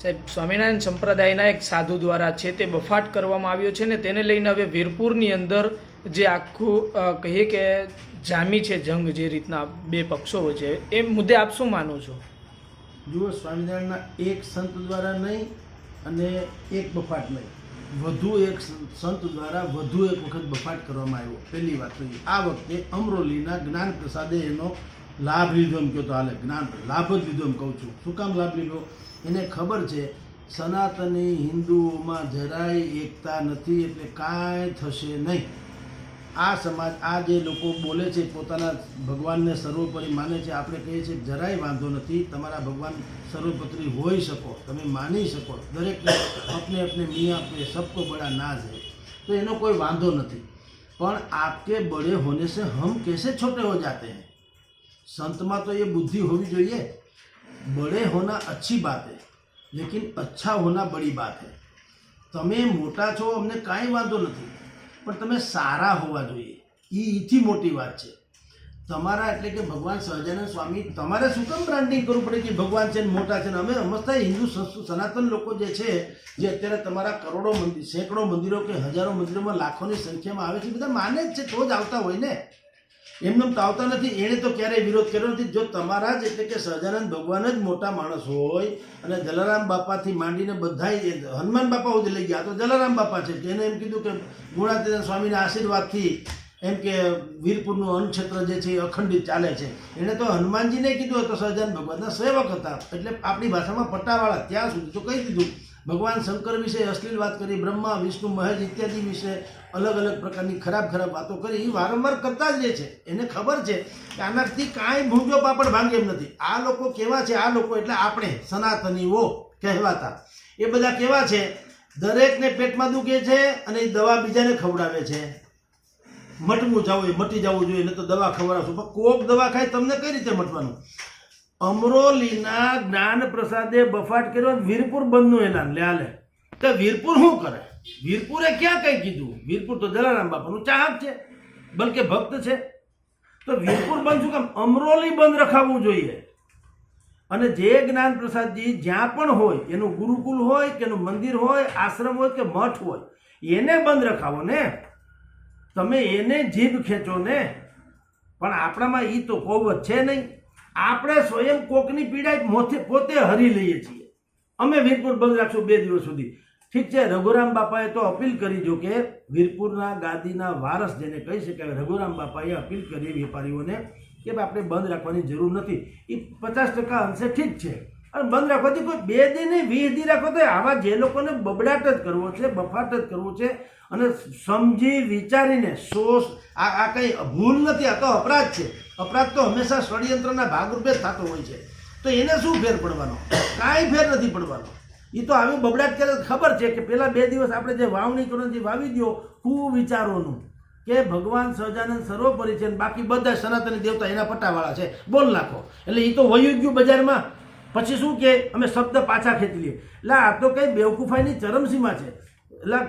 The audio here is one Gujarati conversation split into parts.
સાહેબ, સ્વામિનારાયણ સંપ્રદાયના એક સાધુ દ્વારા છે તે બફાટ કરવામાં આવ્યો છે ને તેને લઈને હવે વીરપુરની અંદર જે આખું કહીએ કે જામી છે જંગ, જે રીતના બે પક્ષો વચ્ચે, એ મુદ્દે આપ શું માનો છો? જુઓ, સ્વામિનારાયણના એક સંત દ્વારા નહીં અને એક બફાટ નહીં, વધુ એક સંત દ્વારા વધુ એક વખત બફાટ કરવામાં આવ્યો. પહેલી વાત તો આ વખતે અમરોલીના જ્ઞાન પ્રસાદે એનો લાભ લીધો એમ કહો તો હાલે. જ્ઞાન લાભ જ લીધો એમ કહું છું. શું કામ લાભ લીધો? એને ખબર છે સનાતની હિન્દુઓમાં જરાય એકતા નથી, એટલે કાંઈ થશે નહીં. આ સમાજ, આ જે લોકો બોલે છે પોતાના ભગવાનને સર્વોપરી માને છે, આપણે કહીએ છીએ જરાય વાંધો નથી, તમારા ભગવાન સર્વોપરી હોઈ શકો, તમે માની શકો, દરેકને અપને અપને મિયાँ पे सबको बड़ा नाज है, तो એનો કોઈ વાંધો નથી. પણ આપકે બड़े होने से हम कैसे छोटे हो जाते हैं? संतમાં તો ये बुद्धि होनी જોઈએ. बड़े होना अच्छी बात है, लेकिन अच्छा होना बड़ी बात है. તમે મોટા છો, અમને કાંઈ વાંધો નથી, પણ તમે સારા હોવા જોઈએ. એથી મોટી વાત છે. તમારા એટલે કે ભગવાન સહજાનંદ સ્વામી, તમારે શું કામ બ્રાન્ડિંગ કરવું પડે કે ભગવાન છે ને મોટા છે ને? અમે સમજતા હિન્દુ સનાતન લોકો જે છે, જે અત્યારે તમારા કરોડો મંદિર, સેંકડો મંદિરો કે હજારો મંદિરોમાં લાખોની સંખ્યામાં આવે છે, બધા માને જ છે તો જ આવતા હોય ને, એમને તો આવતા નથી. એણે તો ક્યારેય વિરોધ કર્યો નથી. જો તમારા જ એટલે કે સહજાનંદ ભગવાન જ મોટા માણસ હોય અને જલારામ બાપાથી માંડીને બધા હનુમાન બાપા સુધી લઈ ગયા, તો જલારામ બાપા છે. એને એમ કીધું કે ગુણાતીતાનંદ સ્વામીના આશીર્વાદથી એમ કે વીરપુરનું અન્નક્ષેત્ર જે છે એ અખંડિત ચાલે છે. એણે તો હનુમાનજીને કીધું તો સહજાનંદ ભગવાનના સેવક હતા, એટલે આપણી ભાષામાં પટ્ટાવાળા. ત્યાં સુધી તો કહી દીધું. ભગવાન શંકર વિશે અશ્લીલ વાત કરી, બ્રહ્મા વિષ્ણુ મહેશ ઇત્યાદિ વિશે અલગ અલગ પ્રકારની ખરાબ વાતો કરી, એ વારંવાર કરતા જ રહે છે. એને ખબર છે કે આનાથી કાંઈ ભૂંજો પાપડ ભાંગે એમ નથી. આ લોકો કેવા છે? આ લોકો એટલે આપણે સનાતનીઓ કહેવાતા, એ બધા કેવા છે? દરેકને પેટમાં દુખે છે અને એ દવા બીજાને ખવડાવે છે. મટવું જવું એ મટી જવું જોઈએ, એટલે તો દવા ખવડાવશું, પણ કોક દવા ખાય તમને કઈ રીતે મટવાનું? અમરોલીના જ્ઞાન પ્રસાદે બફાટ કર્યો, વીરપુર બંધનું એલાન લે. તો વીરપુર શું કરે? વીરપુરે ક્યાં કઈ કીધું? વીરપુર તો જલારામ બાપાનું ચાહક છે, બલકે ભક્ત છે. તો વીરપુર બંધ શું કામ? અમરોલી બંધ રખાવવું જોઈએ. અને જે જ્ઞાન પ્રસાદજી જ્યાં પણ હોય, એનું ગુરુકુલ હોય કે એનું મંદિર હોય, આશ્રમ હોય કે મઠ હોય, એને બંધ રખાવો ને. તમે એને જીભ ખેંચો ને, પણ આપણામાં એ તો કોવત છે નહીં. આપણે સ્વયં કોકની પીડા પોતે હરી લઈએ છીએ. અમે વીરપુર બંધ રાખશું 2 દિવસ સુધી. ઠીક છે, રઘુરામ બાપાએ તો અપીલ કરી, જો કે વીરપુરના ગાદીના વારસ જેને કહી શકાય, રઘુરામ બાપાએ અપીલ કરી વેપારીઓને કે આપણે બંધ રાખવાની જરૂર નથી. એ 50% અંશે ઠીક છે, અને બંધ રાખવાથી કોઈ 2 દી નહીં 20 દી રાખો તો આવા જે લોકોને બબડાટ જ કરવો છે, બફાટ જ કરવું છે, અને સમજી વિચારીને આ કંઈ ભૂલ નથી, આ તો અપરાધ છે. અપરાધ તો હંમેશા ષડયંત્રના ભાગરૂપે જ થતો હોય છે. તો એને શું ફેર પડવાનો? કાંઈ ફેર નથી પડવાનો. એ તો આવી બબડાટ કરે. ખબર છે કે પેલા 2 દિવસ આપણે જે વાવણી કરવાની વાવી દો વિચારોનું કે ભગવાન સહજાનંદ સર્વોપરી છે, બાકી બધા સનાતની દેવતા એના પટ્ટાવાળા છે, બોલ નાખો. એટલે એ તો વયું ગયું બજારમાં. પછી શું કે અમે શબ્દ પાછા ખેંચી લઈએ. એટલે આ તો કંઈ બેવકૂફાઈની ચરમસીમા છે. એટલે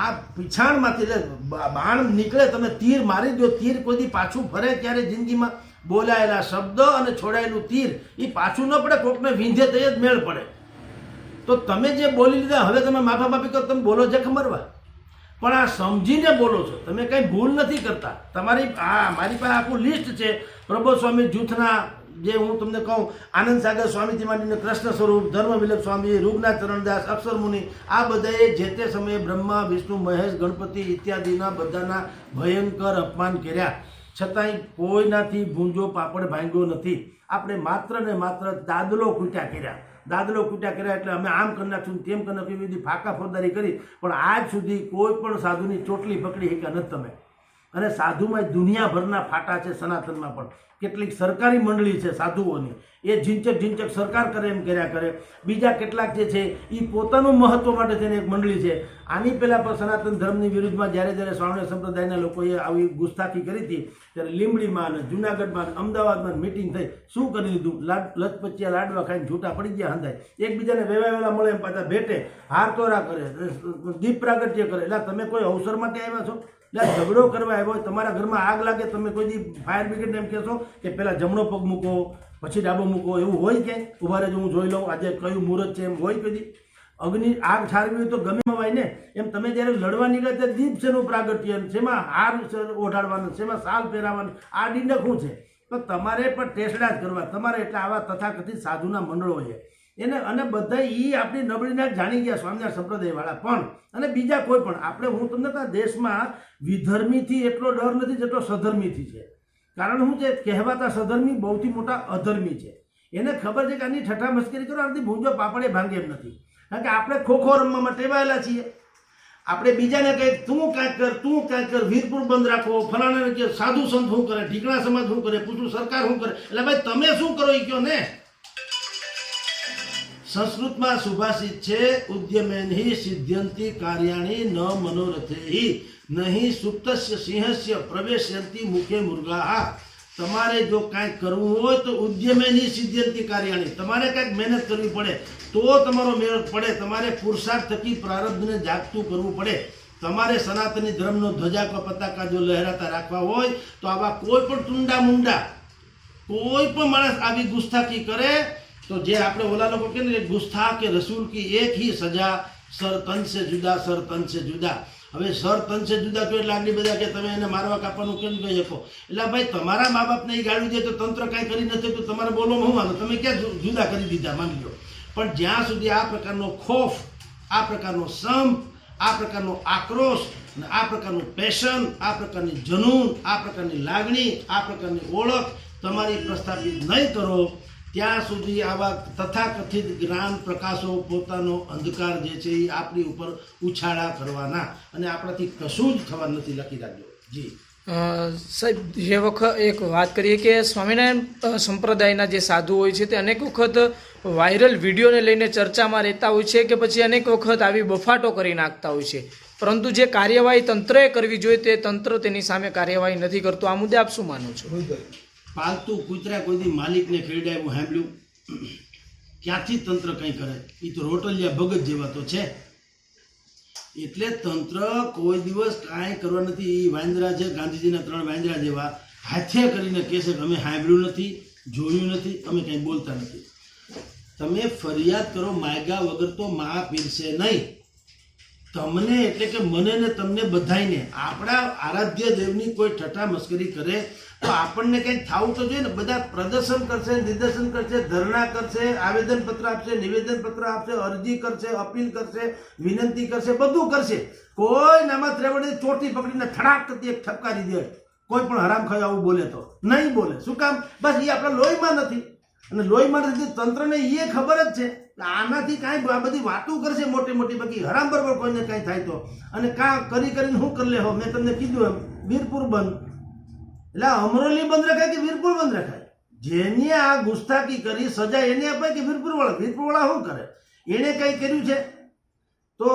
આ પીછાણમાંથી એટલે બાણ નીકળે, તમે તીર મારી દો, તીર કોઈ દી પાછું ફરે ક્યારે જિંદગીમાં? બોલાયેલા શબ્દ અને છોડાયેલું તીર એ પાછું ન પડે, કોકને વિંધે તો જ મેળ પડે. તો તમે જે બોલી લીધા, હવે તમે માફા માફી કરો, તમે બોલો છે ખમરવા, પણ આ સમજીને બોલો છો. તમે કંઈ ભૂલ નથી કરતા. તમારી મારી પાસે આખું લિસ્ટ છે પ્રબોધ સ્વામી જૂથના, જે હું તમને કહું, આનંદ સાગર સ્વામીથી માંડીને કૃષ્ણ સ્વરૂપ, ધર્મવિલક સ્વામી, રૂગનાથ ચરણદાસ, અક્ષર મુનિ, આ બધાએ જે તે સમયે બ્રહ્મા વિષ્ણુ મહેશ ગણપતિ ઇત્યાદિના બધાના ભયંકર અપમાન કર્યા, છતાંય કોઈનાથી ભૂંજો પાપડ ભાંગ્યો નથી. આપણે માત્ર ને માત્ર દાદલો કૂટ્યા કર્યા. દાદલો કૂટ્યા કર્યા એટલે અમે આમ કરી નાખશું, તેમ કરી નાખ્યું, બધી ફાંકા ફોજદારી કરી, પણ આજ સુધી કોઈ પણ સાધુની ચોટલી પકડી શક્યા નથી તમે. અને સાધુમાં દુનિયાભરના ફાટા છે. સનાતનમાં પણ કેટલીક સરકારી મંડળી છે સાધુઓની, એ ઝીંચક સરકાર કરે એમ કર્યા કરે. બીજા કેટલાક જે છે એ પોતાનું મહત્વ માટે થઈને એક મંડળી છે. આની પહેલાં પણ સનાતન ધર્મની વિરુદ્ધમાં જ્યારે સ્વામી સંપ્રદાયના લોકોએ આવી ગુસ્તાખી કરી હતી, ત્યારે લીંબડીમાં અને જુનાગઢમાં અમદાવાદમાં મિટિંગ થઈ. શું કરી લીધું? લચપચિયા લાડવા ખાઈને છૂટા પડી ગયા હંધાય. એકબીજાને વેલા મળે એમ પાછા ભેટે, હાર તોરા કરે, દીપ પ્રાગટ્ય કરે. એટલે તમે કોઈ અવસર માટે આવ્યા છો? એટલે ઝઘડો કરવા આવ્યો હોય, તમારા ઘરમાં આગ લાગે, તમે કોઈ દી ફાયર બ્રિગેડને એમ કહેશો કે પહેલાં જમણો પગ મૂકો પછી ડાબો મૂકો એવું હોય ક્યાંય? ઊભા રહેજો હું જોઈ લઉં આજે કયું મુહૂર્ત છે એમ હોય કદી? અગ્નિ આગ ઠારવી હોય તો ગમે હોય ને એમ તમે જ્યારે લડવા નીકળે ત્યારે દીપ છે નું પ્રાગટ્ય, શેમાં હાર ઓઢાડવાનો, શેમાં સાલ પહેરાવાનું, આ ડીંડક શું છે? તો તમારે પણ ટેસડા જ કરવા તમારે. એટલે આવા તથાકથિત સાધુના મંડળો છે એને અને બધા આપણી નબળીના જાણી ગયા સ્વામિનારાયણ સંપ્રદાયવાળા પણ અને બીજા કોઈ પણ. આપણે હું તમને કહું દેશમાં વિધર્મીથી એટલો ડર નથી જેટલો સધર્મીથી છે. કારણ શું છે? કહેવાતા સધર્મી બહુથી મોટા અધર્મી છે. એને ખબર છે કે આની ઠઠ્ઠા મસ્કરી કરો આનાથી ભૂંજો પાપડે ભાંગે એમ નથી. કારણ કે આપણે ખોખો રમવામાં ટેવાયેલા છીએ. આપણે બીજાને કહે તું કાંઈક કર, તું કાંઈક કર, વીરપુર બંધ રાખો, ફલાણાને કે સાધુ સંત શું કરે, ઢીકણા સમાજ શું કરે, પૂછું સરકાર શું કરે. એટલે ભાઈ તમે શું કરો એ કહો ને. સંસ્કૃતમાં સુભાષિત છે ઉદ્યમેનહિ સિદ્ધ્યંતિ કાર્યાણી ન મનોરથેહિ નહીં સુપ્તસ્ય સિંહસ્ય પ્રવેશયંતિ મુખે મૃગાહ. તમારે જો કાંઈક કરવું હોય તો ઉદ્યમેનહિ સિદ્ધ્યંતિ કાર્યાણી, તમારે કાંઈક મહેનત કરવી પડે તો તમારો મેળ પડે. તમારે પુરુષાર્થ થકી પ્રારબ્ધને જાગતું કરવું પડે. તમારે સનાતની ધર્મનો ધ્વજા કે પતાકા જો લહેરાતા રાખવા હોય તો આવા કોઈ પણ ટુંડા મુંડા કોઈ પણ માણસ આવી ગુસ્તાખી કરે તો જે આપણે ઓલા લોકો કહે ને ગુસ્તા કે રસૂલ કી એક ही સજા, સર તન સે જુદા, સર તન સે જુદા. હવે સર તન સે જુદા તો એટલે આગળ બધા કે તમે એને મારવા કાપવાનું કેમ કહી શકો? એટલે ભાઈ તમારા મા બાપને એ ગાળું દે તો તંત્ર કાંઈ કરી નથી તો તમારે બોલવામાં હું વાંધો? તમે ક્યાં જુદા કરી દીધા માની લો. પણ જ્યાં સુધી આ પ્રકારનો ખોફ, આ પ્રકારનો સંપ, આ પ્રકારનો આક્રોશ અને આ પ્રકારનું પેશન, આ પ્રકારની જનૂન, આ પ્રકારની લાગણી, આ પ્રકારની ઓળખ તમારી પ્રસ્થાપિત નહીં કરો ત્યાં સુધી આવા તથાકથિત જ્ઞાન પ્રકાશો પોતાનો અંધકાર જે છે એ આપણી ઉપર ઉછાળા કરવાના અને આપણાથી કશું જ થવા નથી. લખી રાખજો જી. સાહેબ જે વખત એક વાત કરીએ કે સ્વામિનારાયણ સંપ્રદાયના જે સાધુ હોય છે તે અનેક વખત વાયરલ વિડીયોને લઈને ચર્ચામાં રહેતા હોય છે કે પછી અનેક વખત આવી બફાટો કરી નાખતા હોય છે, પરંતુ જે કાર્યવાહી તંત્રએ કરવી જોઈએ તે તંત્ર તેની સામે કાર્યવાહી નથી કરતું. આ મુદ્દે આપ શું માનો છો? પાલતુ કૂતરા કોઈથી માલિકને ખેડાય એવું સાંભળ્યું? ક્યાંથી તંત્ર કંઈ કરે? એ તો રોટલિયા ભગત જેવા તો છે. એટલે તંત્ર કોઈ દિવસ કાંઈ કરવા નથી. એ વાંદરા છે ગાંધીજીના 3 વાંદરા જેવા હાથે કરીને કહેશે કે અમે સાંભળ્યું નથી, જોયું નથી, અમે કંઈ બોલતા નથી. તમે ફરિયાદ કરો માગ્યા વગર તો મા પીરશે નહીં. તમને એટલે કે મને ને તમને બધાયને આપણા આરાધ્ય દેવની કોઈ ઠઠ્ઠા મસ્કરી કરે તો આપણને કંઈક થવું તો જોઈએ ને. બધા પ્રદર્શન કરશે, નિદર્શન કરશે, ધરણા કરશે, આવેદનપત્ર આપશે, નિવેદનપત્ર આપશે, અરજી કરશે, અપીલ કરશે, વિનંતી કરશે, બધું કરશે. કોઈ નામાં ત્રેવડે ચોટી પકડીને થડાક કરતી એક ઠપકારી દે. કોઈ પણ હરામ ખાય આવું બોલે તો નહીં બોલે. શું કામ? બસ એ આપણા લોહીમાં નથી. અને લોહીમાં નથી તંત્રને એ ખબર જ છે આનાથી કાંઈ આ બધી વાતો કરશે મોટી મોટી, બાકી હરામ બરાબર કોઈને કાંઈ થાય તો. અને કાં કરીને શું કરી લે હો? મેં તમને કીધું એમ વીરપુર બંધ એટલે અમરોલી બંધ રખાય કે વીરપુર બંધ રખાય? જેની આ ગુસ્તાખી કરી સજા એને અપાય કે વીરપુરવાળા? વીરપુરવાળા શું કરે? એણે કંઈ કર્યું છે? તો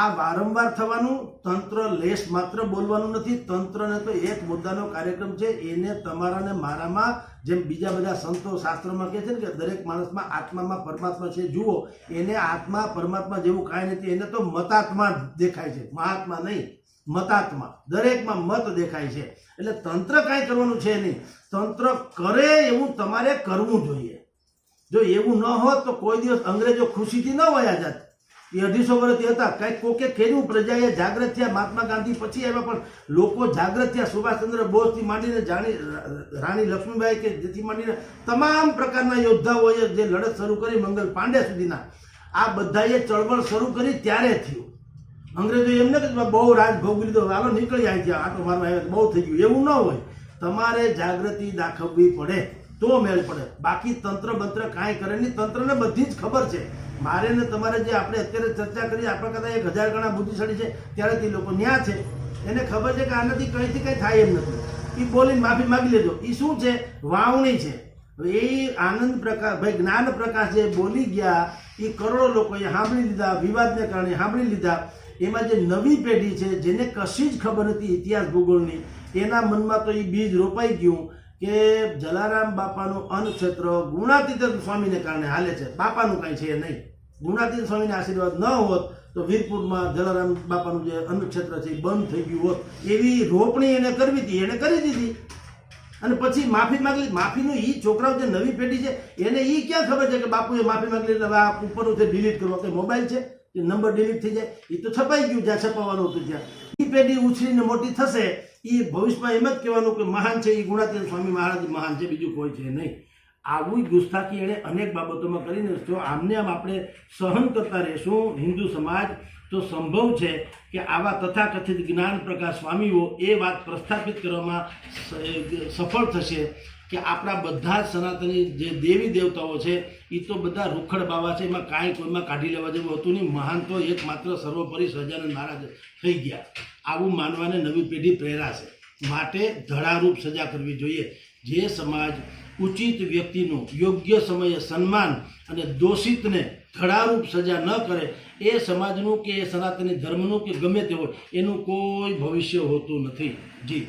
આ વારંવાર થવાનું. તંત્ર લેશ માત્ર બોલવાનું નથી. તંત્રને તો એક મુદ્દાનો કાર્યક્રમ છે. એને તમારા ને મારામાં જેમ બીજા બધા સંતો શાસ્ત્રોમાં કહે છે ને કે દરેક માણસમાં આત્મામાં પરમાત્મા છે, જુઓ એને આત્મા પરમાત્મા જેવું કાંઈ નથી. એને તો મતાત્મા દેખાય છે, મહાત્મા નહીં, મતાત્મા. દરેકમાં મત દેખાય છે. એટલે તંત્ર કાંઈ કરવાનું છે નહીં. તંત્ર કરે એવું તમારે કરવું જોઈએ. જો એવું ન હોત તો કોઈ દિવસ અંગ્રેજો ખુશીથી ન વયા જાત. એ 250 વર્ષથી હતા. કાંઈક કોકે કર્યું, પ્રજાએ જાગૃત થયા. મહાત્મા ગાંધી પછી આવ્યા પણ લોકો જાગૃત થયા. સુભાષચંદ્ર બોઝથી માંડીને રાણી લક્ષ્મીબાઈ કે જેથી માંડીને તમામ પ્રકારના યોદ્ધાઓએ જે લડત શરૂ કરી મંગલ પાંડે સુધીના આ બધાએ ચળવળ શરૂ કરી ત્યારે થયું. અંગ્રેજો એમને કે બહુ રાજ ભોગવી લીધો, હાલો નીકળી આવી ગયા, આટો મારવા આવ્યા, બહુ થઈ ગયું. એવું ન હોય. તમારે જાગૃતિ દાખવવી પડે તો મેળ પડે. બાકી તંત્ર બંત્ર કાંઈ કરે નહીં. તંત્રને બધી જ ખબર છે. મારે ને તમારે જે આપણે અત્યારે ચર્ચા કરી આપણા કરતાં 1000 ગણા બુદ્ધિશાળી છે ત્યારે તે લોકો ન્યા છે. એને ખબર છે કે આનાથી કંઈથી કંઈ થાય એમ નથી. એ બોલીને માફી માગી લેજો. એ શું છે? વાવણી છે. એ આનંદ પ્રકાશ ભાઈ જ્ઞાન પ્રકાશ જે બોલી ગયા એ કરોડો લોકોએ સાંભળી લીધા. વિવાદને કારણે સાંભળી લીધા. એમાં જે નવી પેઢી છે જેને કશી જ ખબર નથી ઇતિહાસ ભૂગોળની, એના મનમાં તો એ બીજ રોપાઈ ગયું કે જલારામ બાપાનું અન્નક્ષેત્ર ગુણાતીત સ્વામીને કારણે હાલે છે. બાપાનું કાંઈ છે નહીં. ગુણાતીત સ્વામીના આશીર્વાદ ન હોત તો વીરપુરમાં જલારામ બાપાનું જે અન્નક્ષેત્ર છે એ બંધ થઈ ગયું હોત. એવી રોપણી એને કરવી હતી, એને કરી દીધી. અને પછી માફી માંગી. માફીનું ઈ છોકરાઓ જે નવી પેઢી છે એને ઈ ક્યાં ખબર છે કે બાપુએ માફી માંગી એટલે હવે આ ઉપરનું છે ડિલીટ કરવા કે મોબાઈલ છે એ નંબર ડિલીટ થઈ જાય એ તો છપાઈ ગયું જ્યાં છપાવવાનું હતું ત્યાં. ઈ પેઢી ઉછરીને મોટી થશે એ ભવિષ્યમાં એમ જ કહેવાનું કે મહાન છે એ ગુણાતીત સ્વામી મહારાજ મહાન છે, બીજું કોઈ છે નહીં. આવી ગુસ્તાખી એણે અનેક બાબતોમાં કરીને જો આમને આમ આપણે સહન કરતા રહીશું હિન્દુ સમાજ તો સંભવ છે કે આવા તથાકથિત જ્ઞાન પ્રકાશ સ્વામીઓ એ વાત પ્રસ્થાપિત કરવામાં સફળ થશે કે આપણા બધા જ સનાતની જે દેવી દેવતાઓ છે એ તો બધા રૂખડ બાવા છે, એમાં કાંઈ કોઈમાં કાઢી લેવા જેવું હતું નહીં. મહાન તો એકમાત્ર સર્વોપરી સહજાનંદ મહારાજ થઈ ગયા. આવું માનવાને નવી પેઢી પ્રેરાશે. માટે ધડારૂપ સજા કરવી જોઈએ. જે સમાજ ઉચિત વ્યક્તિનું યોગ્ય સમયે સન્માન અને દોષિતને ધડારૂપ સજા ન કરે એ સમાજનું કે એ સનાતની ધર્મનું કે ગમે તે હોય એનું કોઈ ભવિષ્ય હોતું નથી. જી.